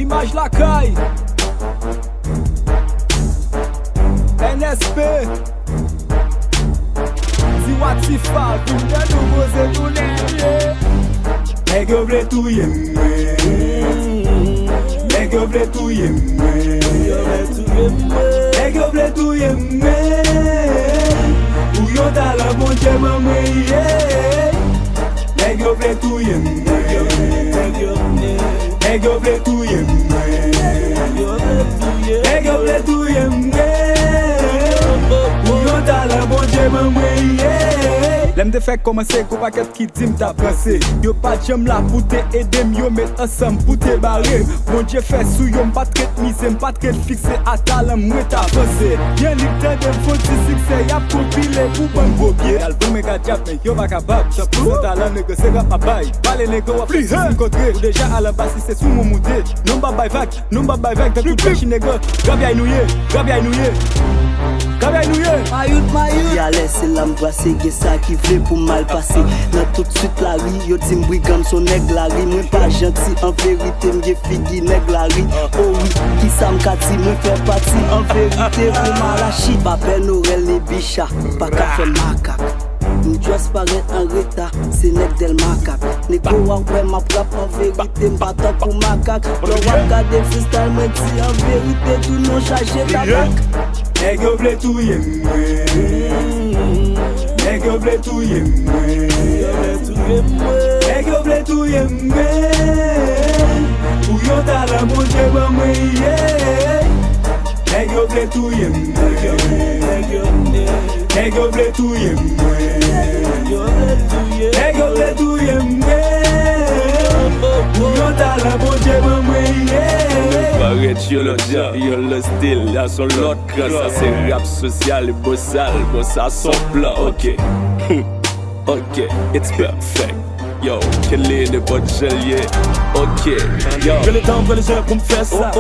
Image la caille. NSP. Diwatifa, tout de nouveau c'est tout net. Nèg yo vle touye mwen. Nèg yo vle touye mwen. Nèg yo vle touye mwen. Ou yo talent bon Dieu mwen yeah. Nèg yo vle touye mwen. Nèg yo vle touye mwen. Nèg yo vle touye mwen. Ou yo talent bon Dieu mwen yeah. L'aime de faire commencer qu'on paquet qui dit m'ta pensé. Yo pas j'aime la pour te aider yo mettre ensemble pour te barrer. Mon Dieu fait sous yo m'pas traite misé m'pas traite fixé à talent moi ta pensé. Bien libre de fond succès y'a compilé pour bon gros pied. Album méga diap mais yo pas capable. Ça pour talent nègre c'est rap à bail. Parler nègre ou plus rencontrer. Ou déjà à la base c'est sous mon monté. Non pas by vague dans toute machine nègre. Gabia noué. Y'a laissé l'âme brasser, y'a ça qui voulait pour mal passer. Nan tout de suite la ri, yo di m'brigam son nèg la ri. Moi pas gentil, en vérité m'ye figi nèg la ri. Oh oui, qui ça m'kati, moi fait partie. En vérité, pour malachi. Pas peine Norel ni bicha, pas qu'à faire macaque. M'dress paraît en retard, c'est nèg del macaque. Nego ouais ma frappe en vérité, m'battant pour macaque. Le wap gade freestyle, moi dit en vérité, tout non chargé d'attaque. Nèg yo vle touye mwen. Nèg yo vle touye mwen. Nèg yo vle touye mwen. Ou yo talent bon Dieu mwen yeah. Nèg yo vle touye mwen. Nèg yo vle touye mwen. Nèg yo vle touye mwen. Ou yo talent bon Dieu mwen yeah. Barrette yo le dia, yo le style, y'a son l'autre cran. Ça c'est rap social et bossal, bon ça son plan, ok. Ok, it's perfect. Yo, quel est le bon gelier? Ok, yo. Que le temps prend les heures pour me faire ça.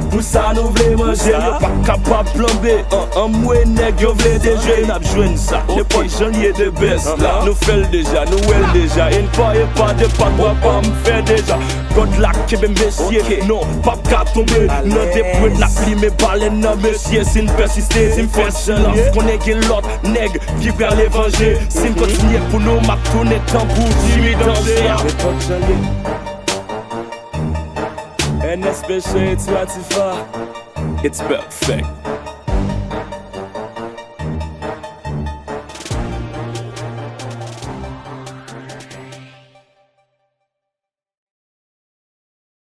Pour ça nous voulons manger. Yo pas capable de plomber. Un moué nèg yo vle déjà. N'a besoin de ça. Les potes gelier de baisse là. Nous fait déjà, nous well déjà. Une pas et pas de pas quoi pas me faire déjà. God la qui be messier. Non, pas qu'à tomber. Non des prêts la pluie mais baleine non messier. Si une persister, si me fait silence. Qu'on est qu'il l'autre nèg qui perd l'évangile. Si me continue pour nous m'a tourné tambour. Jimmy NSP chez Diwatifa. It's perfect.